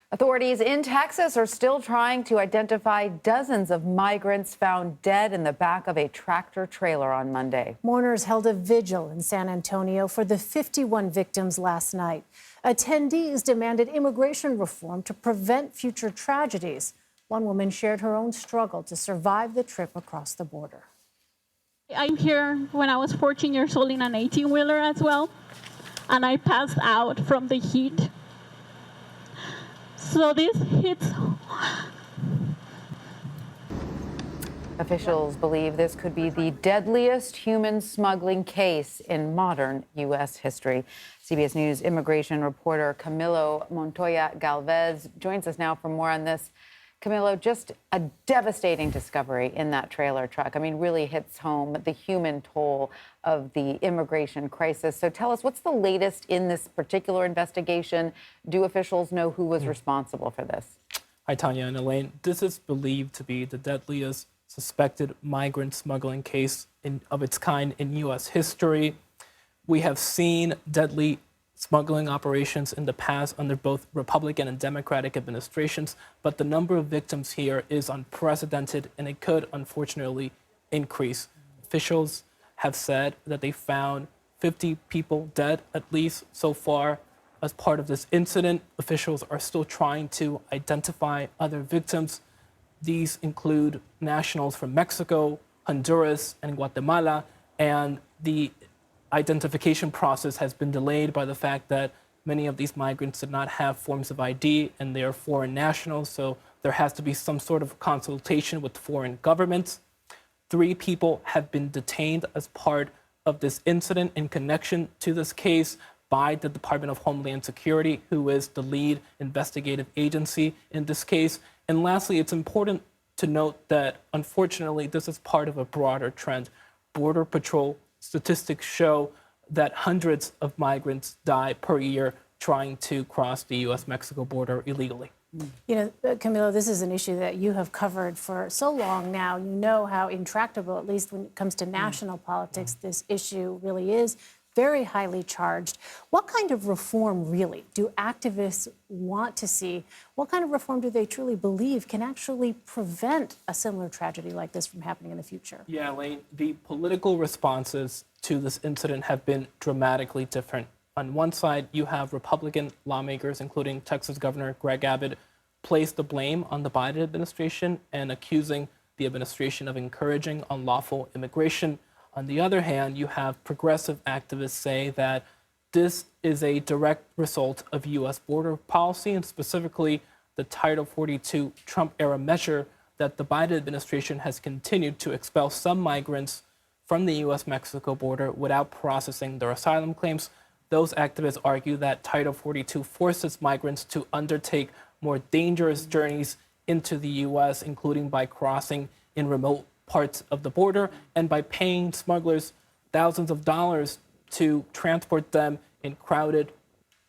Authorities in Texas are still trying to identify dozens of migrants found dead in the back of a tractor trailer on Monday. Mourners held a vigil in San Antonio for the 51 victims last night. Attendees demanded immigration reform to prevent future tragedies. One woman shared her own struggle to survive the trip across the border. I'm here when I was 14 years old in an 18-wheeler as well, and I passed out from the heat. So this hits. Officials believe this could be the deadliest human smuggling case in modern U.S. history. CBS News immigration reporter Camilo Montoya-Galvez joins us now for more on this. Camilo, just a devastating discovery in that trailer truck. I mean, really hits home the human toll of the immigration crisis. So tell us, what's the latest in this particular investigation? Do officials know who was responsible for this? Hi, Tanya and Elaine. This is believed to be the deadliest suspected migrant smuggling case of its kind in U.S. history. We have seen deadly smuggling operations in the past under both Republican and Democratic administrations, but the number of victims here is unprecedented, and it could unfortunately increase. Officials have said that they found 50 people dead, at least so far, as part of this incident. Officials are still trying to identify other victims. These include nationals from Mexico, Honduras, and Guatemala, and the identification process has been delayed by the fact that many of these migrants did not have forms of ID and they are foreign nationals, so there has to be some sort of consultation with foreign governments. 3 people have been detained as part of this incident in connection to this case by the Department of Homeland Security, who is the lead investigative agency in this case. And lastly, it's important to note that unfortunately, this is part of a broader trend. Border Patrol statistics show that hundreds of migrants die per year trying to cross the U.S.-Mexico border illegally. You know, Camilo, this is an issue that you have covered for so long now. You know how intractable, at least when it comes to national politics, this issue really is. Very highly charged. What kind of reform really do activists want to see? What kind of reform do they truly believe can actually prevent a similar tragedy like this from happening in the future? Yeah, Elaine, the political responses to this incident have been dramatically different. On one side, you have Republican lawmakers, including Texas Governor Greg Abbott, place the blame on the Biden administration and accusing the administration of encouraging unlawful immigration. On the other hand, you have progressive activists say that this is a direct result of U.S. border policy, and specifically the Title 42 Trump-era measure that the Biden administration has continued to expel some migrants from the U.S.-Mexico border without processing their asylum claims. Those activists argue that Title 42 forces migrants to undertake more dangerous journeys into the U.S., including by crossing in remote parts of the border and by paying smugglers thousands of dollars to transport them in crowded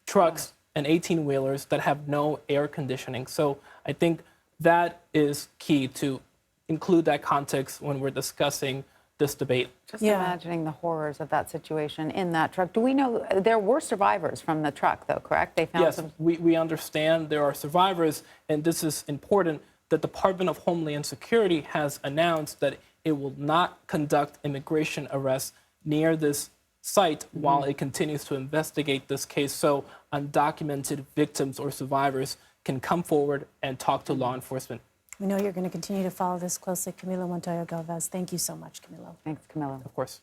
trucks and 18-wheelers that have no air conditioning. So I think that is key to include that context when we're discussing this debate. Just imagining the horrors of that situation in that truck. Do we know there were survivors from the truck, though, correct? They found Yes, we understand there are survivors, and this is important. The Department of Homeland Security has announced that it will not conduct immigration arrests near this site while it continues to investigate this case, so undocumented victims or survivors can come forward and talk to law enforcement. We know you're going to continue to follow this closely. Camilo Montoya-Galvez, thank you so much, Camilo. Thanks, Camilo. Of course.